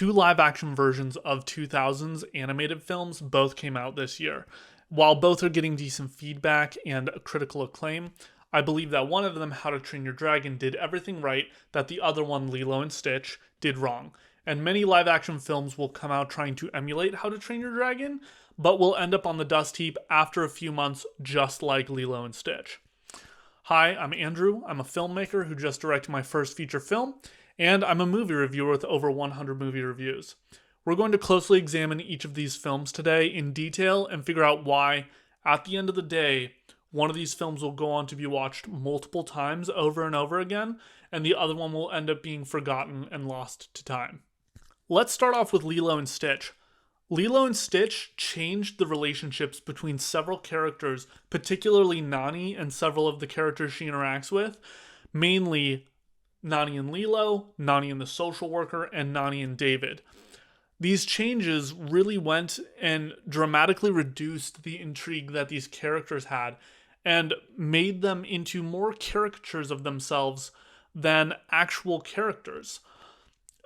two live-action versions of 2000s animated films both came out this year. While both are getting decent feedback and critical acclaim, I believe that one of them, How to Train Your Dragon, did everything right that the other one, Lilo and Stitch, did wrong. And many live-action films will come out trying to emulate How to Train Your Dragon, but will end up on the dust heap after a few months, just like Lilo and Stitch. Hi, I'm Andrew. I'm a filmmaker who just directed my first feature film, and I'm a movie reviewer with over 100 movie reviews. We're going to closely examine each of these films today in detail and figure out why, at the end of the day, one of these films will go on to be watched multiple times over and over again, and the other one will end up being forgotten and lost to time. Let's start off with Lilo and Stitch. Lilo and Stitch changed the relationships between several characters, particularly Nani and several of the characters she interacts with, mainly Nani and Lilo, Nani and the social worker, and Nani and David. These changes really went and dramatically reduced the intrigue that these characters had and made them into more caricatures of themselves than actual characters.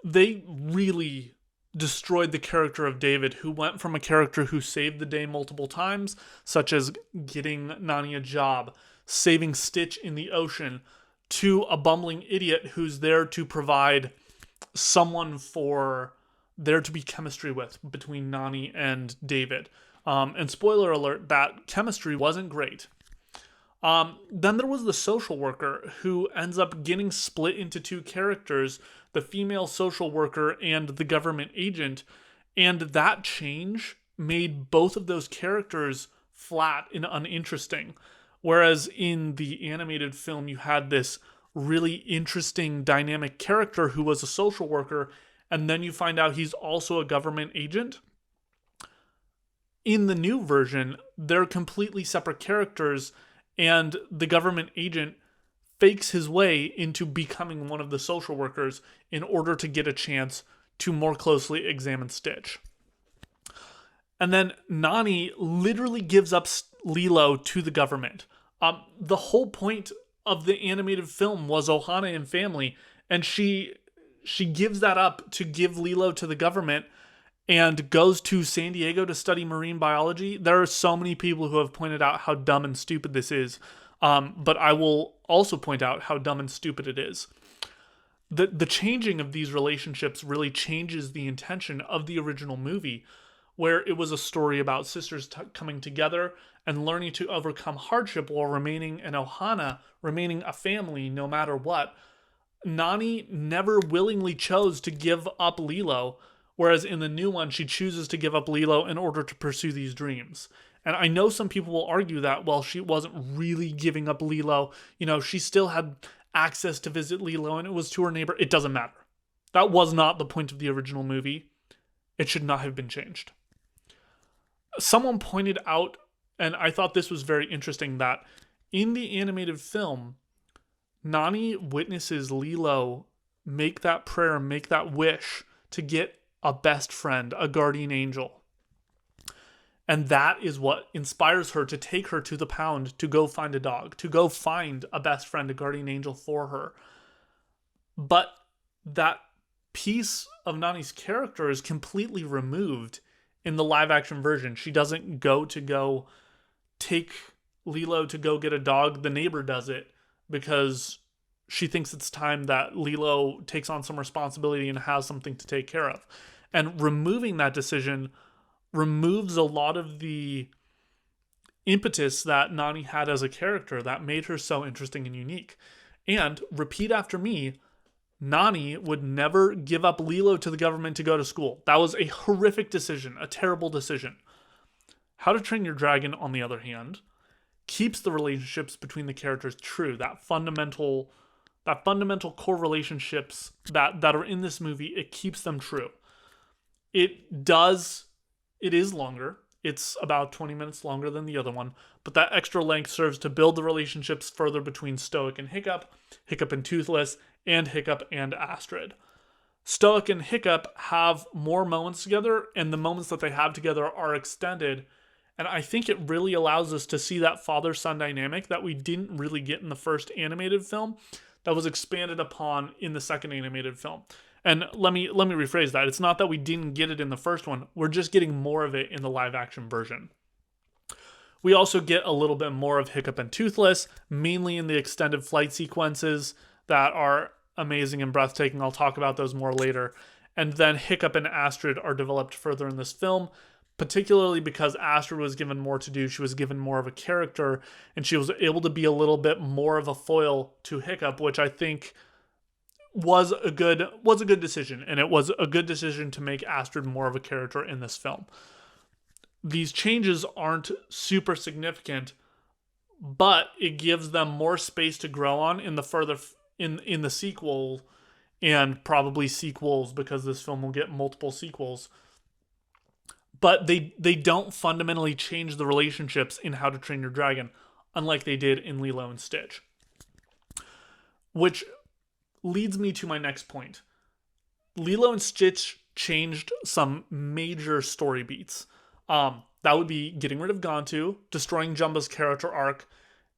They really destroyed the character of David, who went from a character who saved the day multiple times, such as getting Nani a job, saving Stitch in the ocean, to a bumbling idiot who's there to provide someone for there to be chemistry with between Nani and David. And spoiler alert, that chemistry wasn't great. Then there was the social worker, who ends up getting split into two characters, the female social worker and the government agent, and that change made both of those characters flat and uninteresting. Whereas in the animated film, you had this really interesting dynamic character who was a social worker, and then you find out he's also a government agent. In the new version, they're completely separate characters, and the government agent fakes his way into becoming one of the social workers in order to get a chance to more closely examine Stitch. And then Nani literally gives up Lilo to the government. The whole point of the animated film was Ohana and family, and she gives that up to give Lilo to the government and goes to San Diego to study marine biology. There are so many people who have pointed out how dumb and stupid this is, but I will also point out how dumb and stupid it is. The changing of these relationships really changes the intention of the original movie, where it was a story about sisters coming together and learning to overcome hardship while remaining an Ohana, remaining a family no matter what. Nani never willingly chose to give up Lilo, whereas in the new one, she chooses to give up Lilo in order to pursue these dreams. And I know some people will argue that, well, she wasn't really giving up Lilo. She still had access to visit Lilo and it was to her neighbor. It doesn't matter. That was not the point of the original movie. It should not have been changed. Someone pointed out, and I thought this was very interesting, that in the animated film, Nani witnesses Lilo make that prayer, make that wish to get a best friend, a guardian angel. And that is what inspires her to take her to the pound to go find a dog, to go find a best friend, a guardian angel for her. But that piece of Nani's character is completely removed in the live action version. She doesn't go take Lilo to go get a dog. The neighbor does it because she thinks it's time that Lilo takes on some responsibility and has something to take care of. And removing that decision removes a lot of the impetus that Nani had as a character that made her so interesting and unique. And repeat after me, Nani would never give up Lilo to the government to go to school. That was a horrific decision, a terrible decision. How to Train Your Dragon, on the other hand, keeps the relationships between the characters true. That fundamental core relationships that are in this movie, it keeps them true. It is longer. It's about 20 minutes longer than the other one, but that extra length serves to build the relationships further between Stoic and Hiccup, Hiccup and Toothless, and Hiccup and Astrid. Stoic and Hiccup have more moments together, and the moments that they have together are extended, and I think it really allows us to see that father-son dynamic that we didn't really get in the first animated film that was expanded upon in the second animated film. And let me rephrase that. It's not that we didn't get it in the first one. We're just getting more of it in the live action version. We also get a little bit more of Hiccup and Toothless, mainly in the extended flight sequences that are amazing and breathtaking. I'll talk about those more later. And then Hiccup and Astrid are developed further in this film, particularly because Astrid was given more to do. She was given more of a character, and she was able to be a little bit more of a foil to Hiccup, which I think was a good decision. And it was a good decision to make Astrid more of a character in this film. These changes aren't super significant, but it gives them more space to grow on in the further in the sequel, and probably sequels, because this film will get multiple sequels. But they don't fundamentally change the relationships in How to Train Your Dragon, unlike they did in Lilo and Stitch. Which leads me to my next point. Lilo and Stitch changed some major story beats. That would be getting rid of Gontu, destroying Jumba's character arc,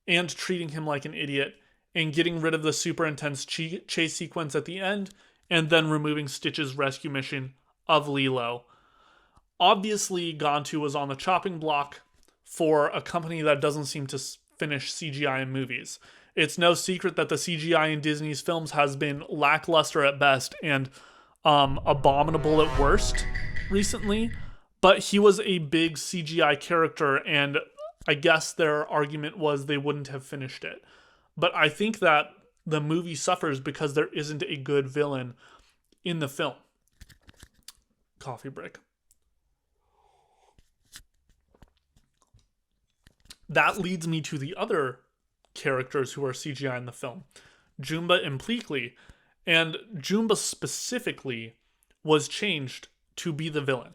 and treating him like an idiot, and getting rid of the super intense chase sequence at the end, and then removing Stitch's rescue mission of Lilo. Obviously, Gontu was on the chopping block for a company that doesn't seem to finish CGI in movies. It's no secret that the CGI in Disney's films has been lackluster at best and abominable at worst recently. But he was a big CGI character, and I guess their argument was they wouldn't have finished it. But I think that the movie suffers because there isn't a good villain in the film. Coffee break. That leads me to the other characters who are CGI in the film, Jumba and Pleakley. And Jumba specifically was changed to be the villain,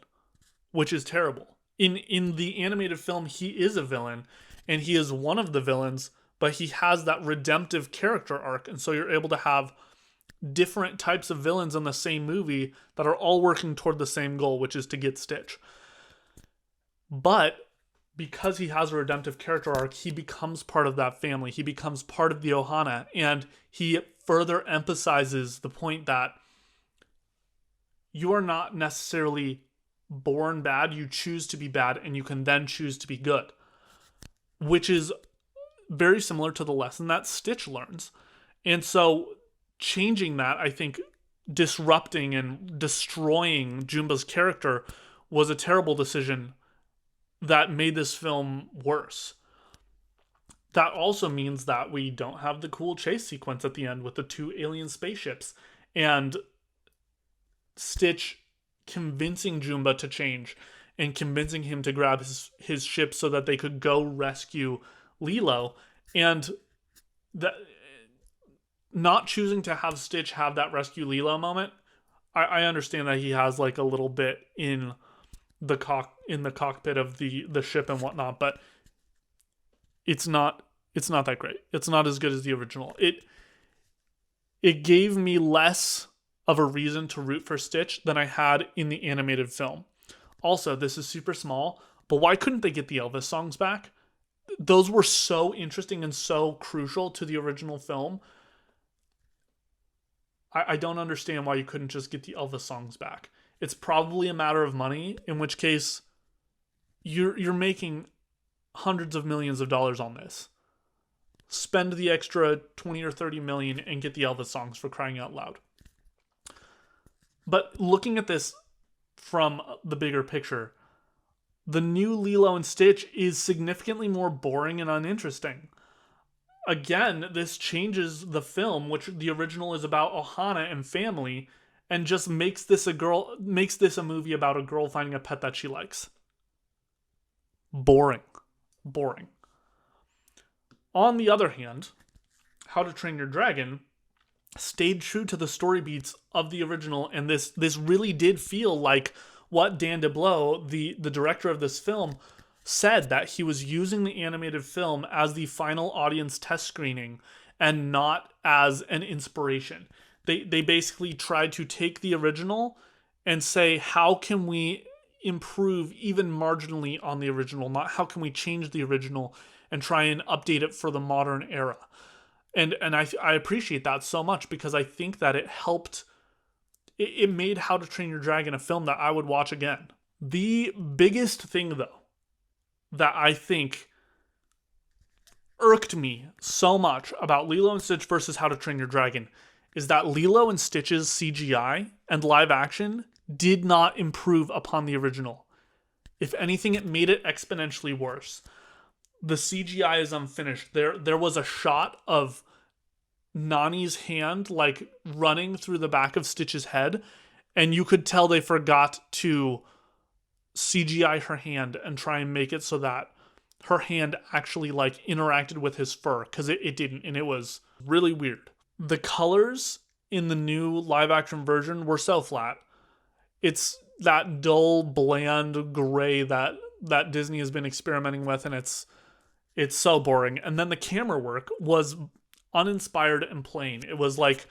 which is terrible. In the animated film, he is a villain, and he is one of the villains, but he has that redemptive character arc, and so you're able to have different types of villains in the same movie that are all working toward the same goal, which is to get Stitch. But because he has a redemptive character arc, he becomes part of that family. He becomes part of the Ohana, and he further emphasizes the point that you are not necessarily born bad, you choose to be bad, and you can then choose to be good, which is very similar to the lesson that Stitch learns. And so changing that, I think, disrupting and destroying Jumba's character was a terrible decision that made this film worse. That also means that we don't have the cool chase sequence at the end with the two alien spaceships and Stitch convincing Jumba to change and convincing him to grab his ship so that they could go rescue Lilo. And that, not choosing to have Stitch have that rescue Lilo moment, I understand that he has like a little bit in the cockpit of the ship and whatnot, but it's not that great. It's not as good as the original. It gave me less of a reason to root for Stitch than I had in the animated film. Also, this is super small, but why couldn't they get the Elvis songs back? Those were so interesting and so crucial to the original film. I don't understand why you couldn't just get the Elvis songs back. It's probably a matter of money, in which case you're making hundreds of millions of dollars on this. Spend the extra 20 or 30 million and get the Elvis songs, for crying out loud. But looking at this from the bigger picture, the new Lilo and Stitch is significantly more boring and uninteresting. Again, this changes the film, which the original is about Ohana and family, and just makes this a movie about a girl finding a pet that she likes. Boring. On the other hand, How to Train Your Dragon stayed true to the story beats of the original, and this really did feel like what Dan DeBlow, the director of this film, said, that he was using the animated film as the final audience test screening and not as an inspiration. They basically tried to take the original and say, how can we improve even marginally on the original? Not how can we change the original and try and update it for the modern era. And I appreciate that so much, because I think that it helped it made How to Train Your Dragon a film that I would watch again. The biggest thing, though, that I think irked me so much about Lilo and Stitch versus How to Train Your Dragon is that Lilo and Stitch's CGI and live action did not improve upon the original. If anything, it made it exponentially worse. The CGI is unfinished. There was a shot of Nani's hand like running through the back of Stitch's head, and you could tell they forgot to CGI her hand and try and make it so that her hand actually like interacted with his fur, because it didn't, and it was really weird. The colors in the new live action version were so flat. It's that dull, bland gray that Disney has been experimenting with, and it's so boring. And then the camera work was uninspired and plain. It was like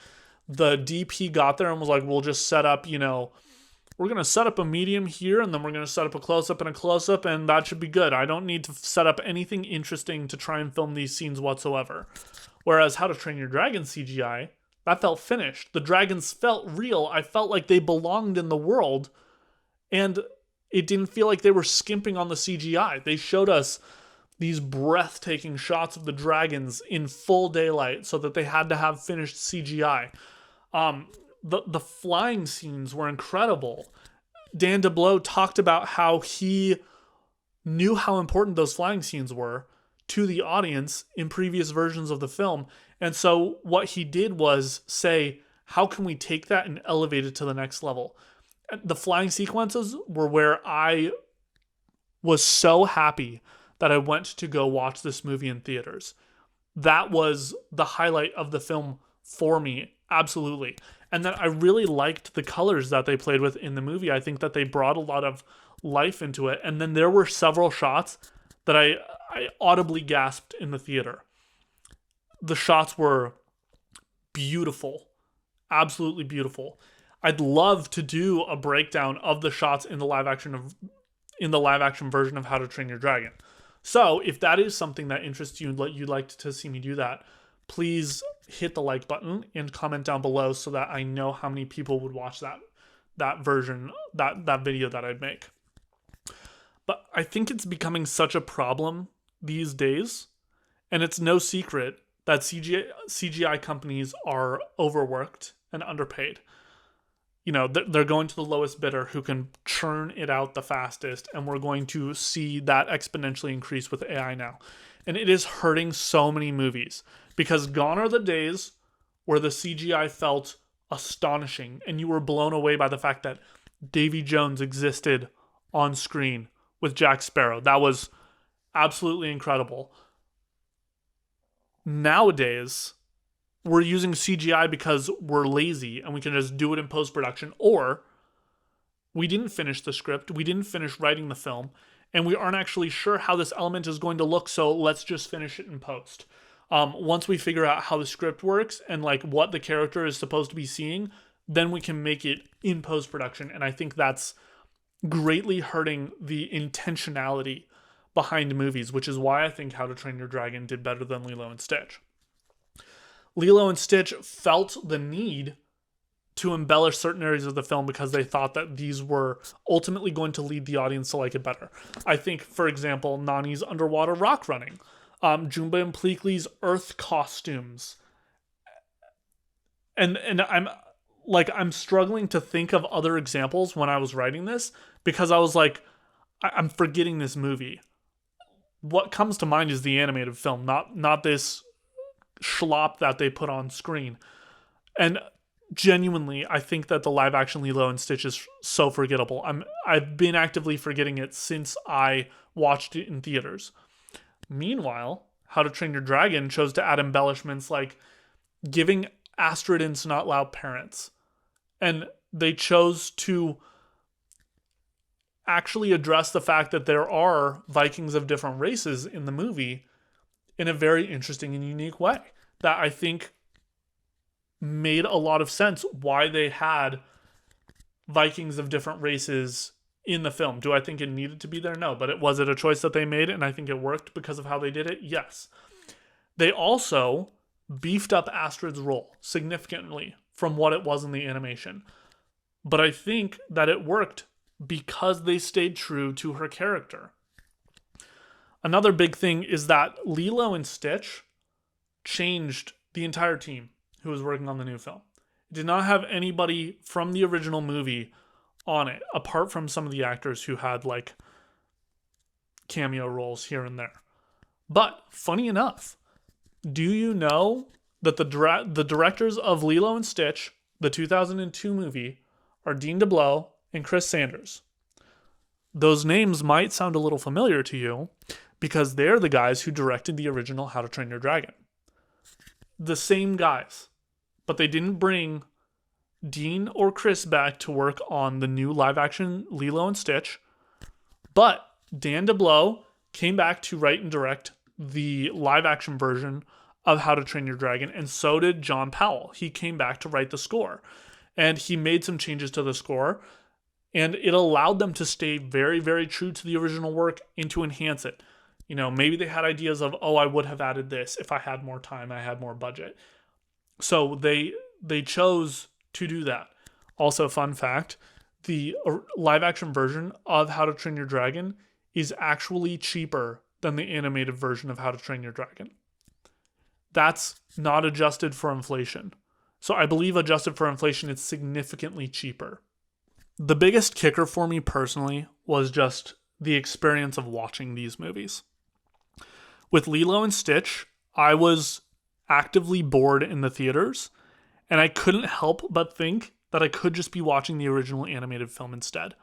the DP got there and was like, we'll just set up, we're going to set up a medium here, and then we're going to set up a close-up and a close-up, and that should be good. I don't need to set up anything interesting to try and film these scenes whatsoever. Whereas How to Train Your Dragon CGI, that felt finished. The dragons felt real. I felt like they belonged in the world, and it didn't feel like they were skimping on the CGI. They showed us these breathtaking shots of the dragons in full daylight so that they had to have finished CGI. The flying scenes were incredible. Dan DeBlow talked about how he knew how important those flying scenes were to the audience in previous versions of the film. And so what he did was say, how can we take that and elevate it to the next level? The flying sequences were where I was so happy that I went to go watch this movie in theaters. That was the highlight of the film for me, absolutely. And then I really liked the colors that they played with in the movie. I think that they brought a lot of life into it. And then there were several shots that I audibly gasped in the theater. The shots were beautiful, absolutely beautiful. I'd love to do a breakdown of the shots in the live action version of How to Train Your Dragon. So if that is something that interests you and you'd like to see me do that, please hit the like button and comment down below so that I know how many people would watch that version, that video that I'd make. But I think it's becoming such a problem these days, and it's no secret that CGI companies are overworked and underpaid. They're going to the lowest bidder who can churn it out the fastest, and we're going to see that exponentially increase with AI now. And it is hurting so many movies, because gone are the days where the CGI felt astonishing and you were blown away by the fact that Davy Jones existed on screen with Jack Sparrow. That was absolutely incredible. Nowadays, we're using CGI because we're lazy and we can just do it in post-production, or we didn't finish the script, we didn't finish writing the film, and we aren't actually sure how this element is going to look, so let's just finish it in post. Once we figure out how the script works and like what the character is supposed to be seeing, then we can make it in post-production, and I think that's greatly hurting the intentionality behind movies, which is why I think How to Train Your Dragon did better than Lilo and Stitch. Lilo and Stitch felt the need to embellish certain areas of the film because they thought that these were ultimately going to lead the audience to like it better. I think, for example, Nani's underwater rock running, Jumba and Pleakley's earth costumes. And I'm struggling to think of other examples when I was writing this, because I was like, I'm forgetting this movie. What comes to mind is the animated film, not this schlop that they put on screen. And genuinely, I think that the live action Lilo and Stitch is so forgettable. I've been actively forgetting it since I watched it in theaters. Meanwhile, How to Train Your Dragon chose to add embellishments like giving Astrid and Snotlout parents. And they chose to actually address the fact that there are Vikings of different races in the movie in a very interesting and unique way that I think made a lot of sense why they had Vikings of different races in the film. Do I think it needed to be there? No. But was it a choice that they made, and I think it worked because of how they did it? Yes. They also beefed up Astrid's role significantly from what it was in the animation. But I think that it worked because they stayed true to her character. Another big thing is that Lilo and Stitch changed the entire team who was working on the new film. It did not have anybody from the original movie on it, apart from some of the actors who had like cameo roles here and there. But funny enough, do you know that the directors of Lilo and Stitch, the 2002 movie, are Dean DeBlow and Chris Sanders? Those names might sound a little familiar to you because they're the guys who directed the original How to Train Your Dragon. The same guys, but they didn't bring Dean or Chris back to work on the new live action Lilo and Stitch, but Dan DeBlow came back to write and direct the live action version of How to Train Your Dragon, and so did John Powell. He came back to write the score, and he made some changes to the score, and it allowed them to stay very, very true to the original work and to enhance it. You know, maybe they had ideas of, I would have added this if I had more time, I had more budget. So they chose to do that. Also, fun fact, the live action version of How to Train Your Dragon is actually cheaper than the animated version of How to Train Your Dragon. That's not adjusted for inflation. So I believe adjusted for inflation, it's significantly cheaper. The biggest kicker for me personally was just the experience of watching these movies. With Lilo and Stitch, I was actively bored in the theaters, and I couldn't help but think that I could just be watching the original animated film instead.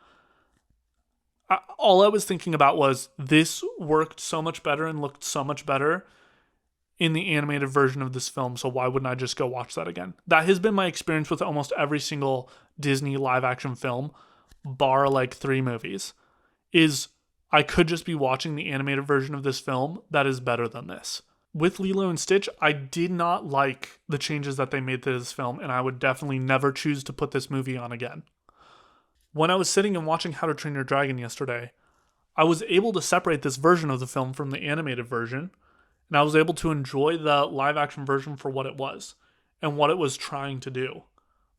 All I was thinking about was this worked so much better and looked so much better in the animated version of this film, so why wouldn't I just go watch that again? That has been my experience with almost every single Disney live action film, bar like 3 movies, is I could just be watching the animated version of this film that is better than this. With Lilo and Stitch, I did not like the changes that they made to this film, and I would definitely never choose to put this movie on again. When I was sitting and watching How to Train Your Dragon yesterday, I was able to separate this version of the film from the animated version, and I was able to enjoy the live action version for what it was and what it was trying to do.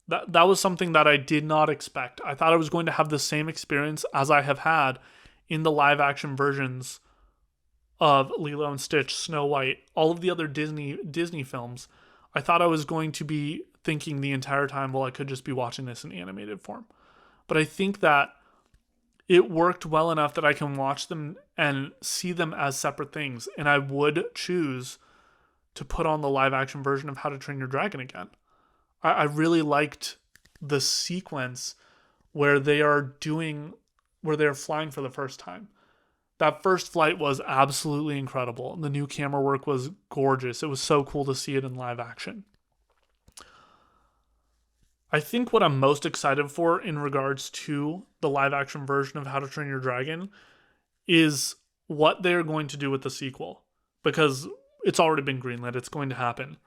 That was something that I did not expect. I thought I was going to have the same experience as I have had in the live action versions of Lilo and Stitch, Snow White, all of the other Disney films. I thought I was going to be thinking the entire time, well, I could just be watching this in animated form. But I think that it worked well enough that I can watch them and see them as separate things. And I would choose to put on the live action version of How to Train Your Dragon again. I really liked the sequence where they are flying for the first time. That first flight was absolutely incredible. The new camera work was gorgeous. It was so cool to see it in live action. I think what I'm most excited for in regards to the live action version of How to Train Your Dragon is what they're going to do with the sequel. Because it's already been greenlit. It's going to happen.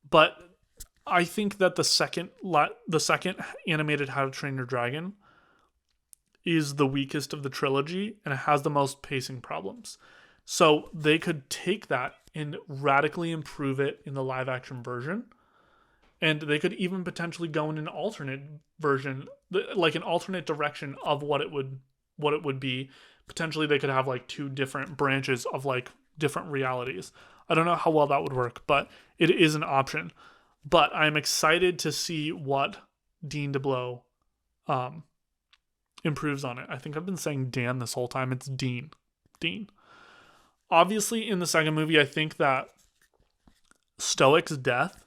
But I think that the second animated How to Train Your Dragon is the weakest of the trilogy, and it has the most pacing problems. So they could take that and radically improve it in the live action version. And they could even potentially go in an alternate version, like an alternate direction of what it would be. Potentially they could have like 2 different branches of like different realities. I don't know how well that would work, but it is an option. But I'm excited to see what Dean DeBlow improves on it. I think I've been saying Dan this whole time. It's Dean. Obviously, in the second movie, I think that Stoic's death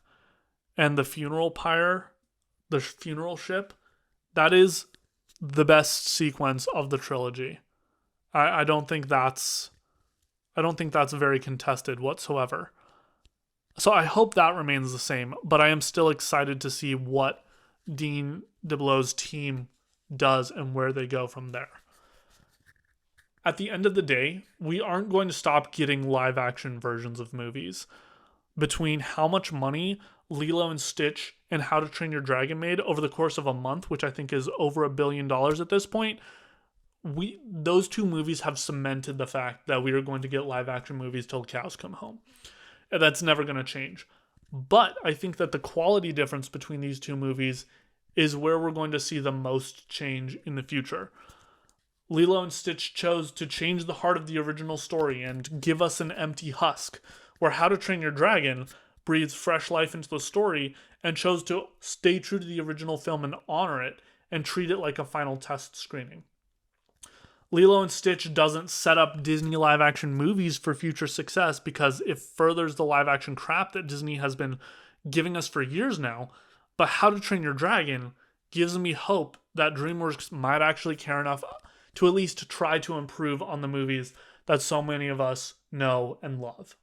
and the funeral pyre, the funeral ship, that is the best sequence of the trilogy. I don't think that's very contested whatsoever. So I hope that remains the same, but I am still excited to see what Dean DeBlow's team does and where they go from there. At the end of the day, we aren't going to stop getting live action versions of movies. Between how much money Lilo and Stitch and How to Train Your Dragon made over the course of a month, which I think is over $1 billion at this point, those 2 movies have cemented the fact that we are going to get live action movies till cows come home. And that's never going to change. But I think that the quality difference between these 2 movies is where we're going to see the most change in the future. Lilo and Stitch chose to change the heart of the original story and give us an empty husk, where How to Train Your Dragon breathes fresh life into the story and chose to stay true to the original film and honor it and treat it like a final test screening. Lilo and Stitch doesn't set up Disney live-action movies for future success because it furthers the live-action crap that Disney has been giving us for years now, but How to Train Your Dragon gives me hope that DreamWorks might actually care enough to at least try to improve on the movies that so many of us know and love.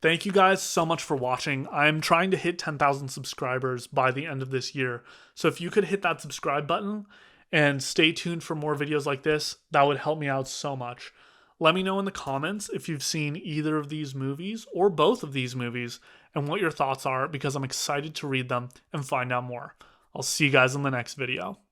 Thank you guys so much for watching. I'm trying to hit 10,000 subscribers by the end of this year, so if you could hit that subscribe button and stay tuned for more videos like this, that would help me out so much. Let me know in the comments if you've seen either of these movies or both of these movies and what your thoughts are, because I'm excited to read them and find out more. I'll see you guys in the next video.